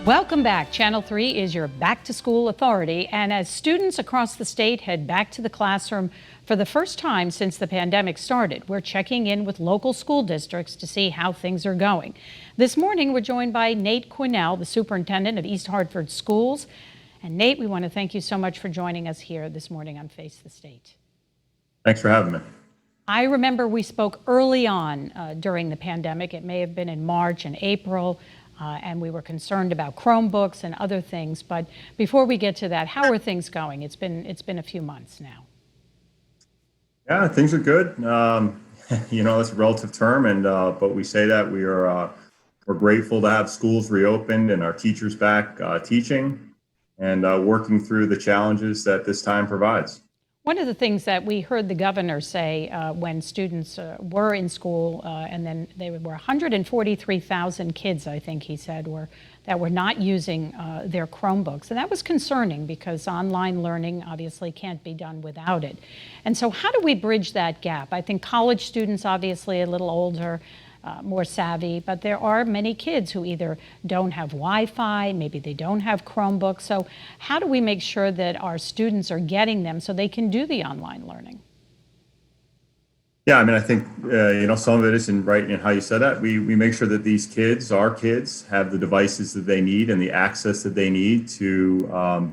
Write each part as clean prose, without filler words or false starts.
Welcome back. Channel 3 is your back-to-school authority, and as students across the state head back to the classroom for the first time since the pandemic started, we're checking in with local school districts to see how things are going. This morning, we're joined by Nate Quesnel, the superintendent of East Hartford Schools. And Nate, we want to thank you so much for joining us here this morning on Face the State. Thanks for having me. I remember we spoke early on during the pandemic. It may have been in March and April. And we were concerned about Chromebooks and other things. But before we get to that, how are things going? It's been a few months now. Yeah, things are good. It's a relative term, and but we say that we're grateful to have schools reopened and our teachers back teaching and working through the challenges that this time provides. One of the things that we heard the governor say when students were in school, and then there were 143,000 kids, I think he said, that were not using their Chromebooks. And that was concerning because online learning obviously can't be done without it. And so how do we bridge that gap? I think college students, obviously a little older, more savvy, but there are many kids who either don't have Wi-Fi, maybe they don't have Chromebooks. So how do we make sure that our students are getting them so they can do the online learning? Yeah, I mean, I think, some of it is right in how you said that. We make sure that these kids, our kids, have the devices that they need and the access that they need to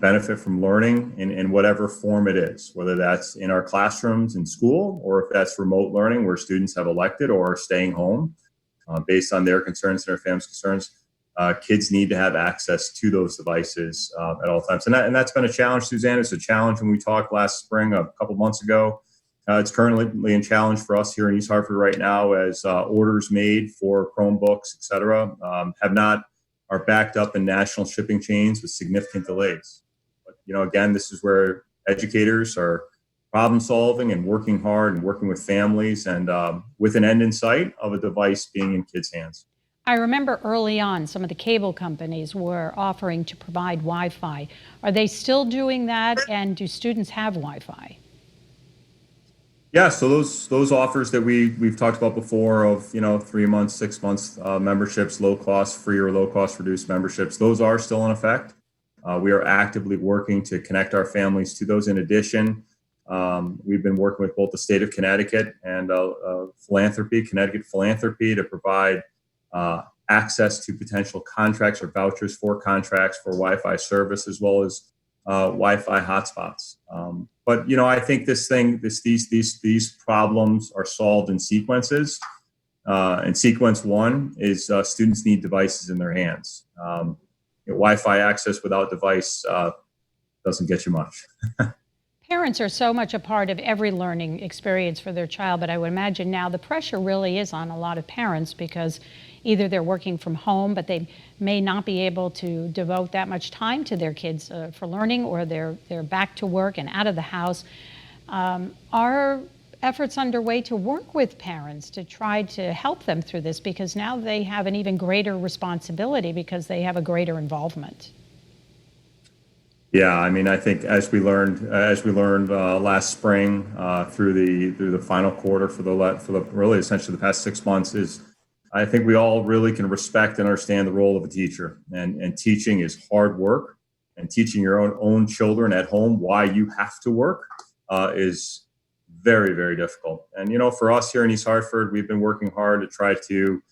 benefit from learning in whatever form it is, whether that's in our classrooms in school or if that's remote learning where students have elected or staying home based on their concerns and their family's concerns. Kids need to have access to those devices at all times. And that's been a challenge, Suzanne. It's a challenge when we talked last spring, a couple months ago. It's currently in challenge for us here in East Hartford right now as orders made for Chromebooks, et cetera, are backed up in national shipping chains with significant delays. But, again, this is where educators are problem solving and working hard and working with families and with an end in sight of a device being in kids' hands. I remember early on some of the cable companies were offering to provide Wi-Fi. Are they still doing that, and do students have Wi-Fi? Yeah, so those offers that we've talked about before of 3 months, 6 months memberships, low cost free or low cost reduced memberships, those are still in effect. We are actively working to connect our families to those. In addition, we've been working with both the state of Connecticut and Connecticut Philanthropy, to provide access to potential contracts or vouchers for contracts for Wi-Fi service as well as Wi-Fi hotspots. But I think these problems are solved in sequences. And sequence one is students need devices in their hands. Wi-Fi access without device doesn't get you much. Parents are so much a part of every learning experience for their child, but I would imagine now the pressure really is on a lot of parents because either they're working from home, but they may not be able to devote that much time to their kids for learning, or they're back to work and out of the house. Are efforts underway to work with parents to try to help them through this, because now they have an even greater responsibility because they have a greater involvement? Yeah, I mean, I think as we learned last spring through the final quarter for the really essentially the past 6 months, is I think we all really can respect and understand the role of a teacher, and teaching is hard work, and teaching your own children at home why you have to work is very, very difficult. And for us here in East Hartford, we've been working hard to try to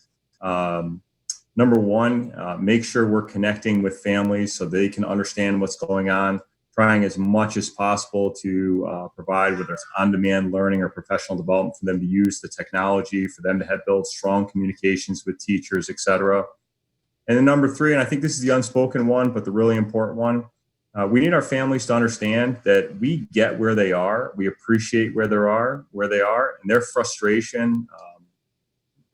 number one, make sure we're connecting with families so they can understand what's going on, trying as much as possible to provide, whether it's on-demand learning or professional development, for them to use the technology, for them to have build strong communications with teachers, et cetera. And then number three, and I think this is the unspoken one, but the really important one, we need our families to understand that we get where they are, we appreciate where they are, and their frustration,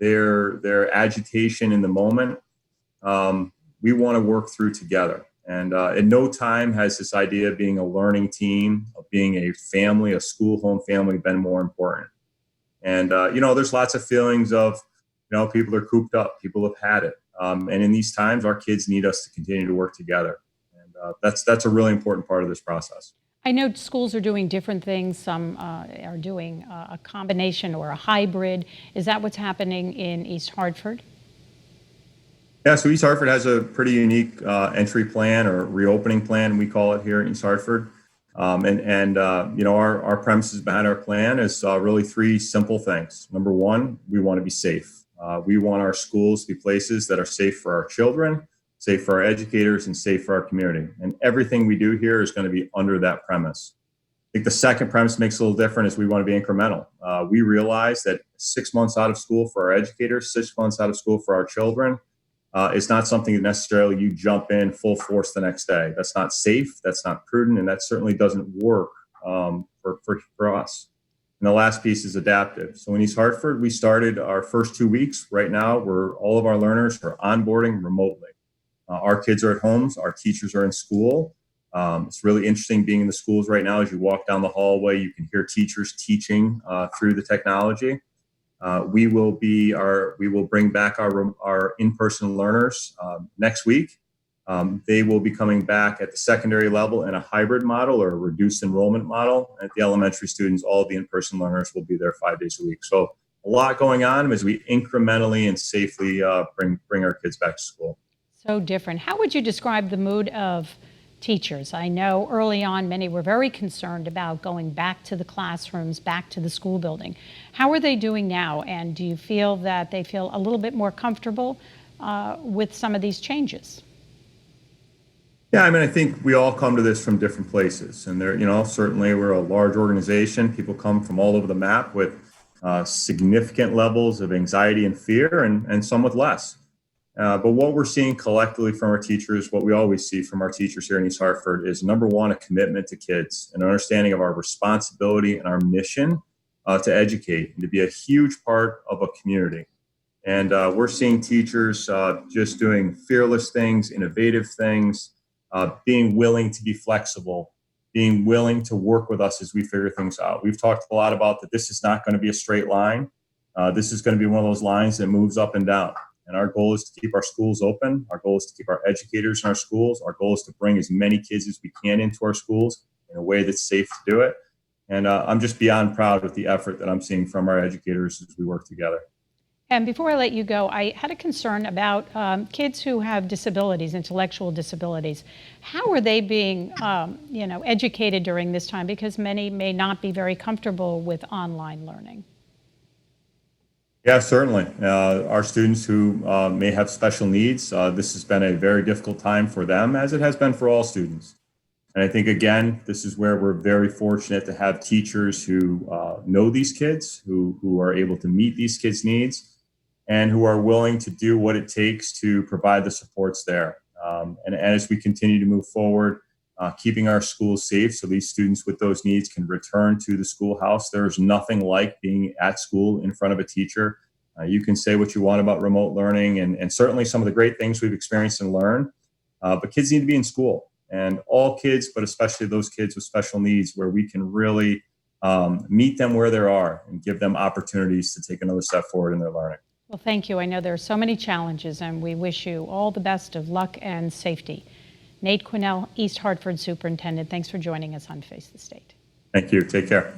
their agitation in the moment, we want to work through together. And at no time has this idea of being a learning team, of being a family, a school home family, been more important. And, there's lots of feelings of, people are cooped up, people have had it. And in these times, our kids need us to continue to work together. And that's a really important part of this process. I know schools are doing different things. Some are doing a combination or a hybrid. Is that what's happening in East Hartford? Yeah, so East Hartford has a pretty unique entry plan or reopening plan, we call it here in East Hartford. Our premises behind our plan is really three simple things. Number one, we want to be safe. We want our schools to be places that are safe for our children, safe for our educators, and safe for our community. And everything we do here is going to be under that premise. I think the second premise makes it a little different is we want to be incremental. We realize that 6 months out of school for our educators, 6 months out of school for our children, it's not something that necessarily you jump in full force the next day. That's not safe. That's not prudent, and that certainly doesn't work for us. And the last piece is adaptive. So in East Hartford, we started our first 2 weeks. Right now, where all of our learners are onboarding remotely. Our kids are at homes. Our teachers are in school. It's really interesting being in the schools right now. As you walk down the hallway, you can hear teachers teaching through the technology. We will bring back our in-person learners next week. They will be coming back at the secondary level in a hybrid model or a reduced enrollment model. At the elementary students, all the in-person learners will be there 5 days a week. So a lot going on as we incrementally and safely bring our kids back to school. So different. How would you describe the mood of teachers? I know early on many were very concerned about going back to the classrooms, back to the school building. How are they doing now? And do you feel that they feel a little bit more comfortable with some of these changes? Yeah, I mean, I think we all come to this from different places, and certainly we're a large organization. People come from all over the map with significant levels of anxiety and fear, and some with less. But what we're seeing collectively from our teachers, what we always see from our teachers here in East Hartford, is number one, a commitment to kids, an understanding of our responsibility and our mission to educate and to be a huge part of a community. And we're seeing teachers just doing fearless things, innovative things, being willing to be flexible, being willing to work with us as we figure things out. We've talked a lot about that this is not going to be a straight line. This is going to be one of those lines that moves up and down. And our goal is to keep our schools open. Our goal is to keep our educators in our schools. Our goal is to bring as many kids as we can into our schools in a way that's safe to do it. And I'm just beyond proud with the effort that I'm seeing from our educators as we work together. And before I let you go, I had a concern about kids who have disabilities, intellectual disabilities. How are they being, educated during this time? Because many may not be very comfortable with online learning. Yeah, certainly. Our students who may have special needs, this has been a very difficult time for them, as it has been for all students. And I think, again, this is where we're very fortunate to have teachers who know these kids, who are able to meet these kids' needs, and who are willing to do what it takes to provide the supports there. And as we continue to move forward, keeping our schools safe so these students with those needs can return to the schoolhouse. There's nothing like being at school in front of a teacher. You can say what you want about remote learning and certainly some of the great things we've experienced and learned, but kids need to be in school. And all kids, but especially those kids with special needs, where we can really meet them where they are and give them opportunities to take another step forward in their learning. Well, thank you. I know there are so many challenges, and we wish you all the best of luck and safety. Nate Quesnel, East Hartford Superintendent, thanks for joining us on Face the State. Thank you. Take care.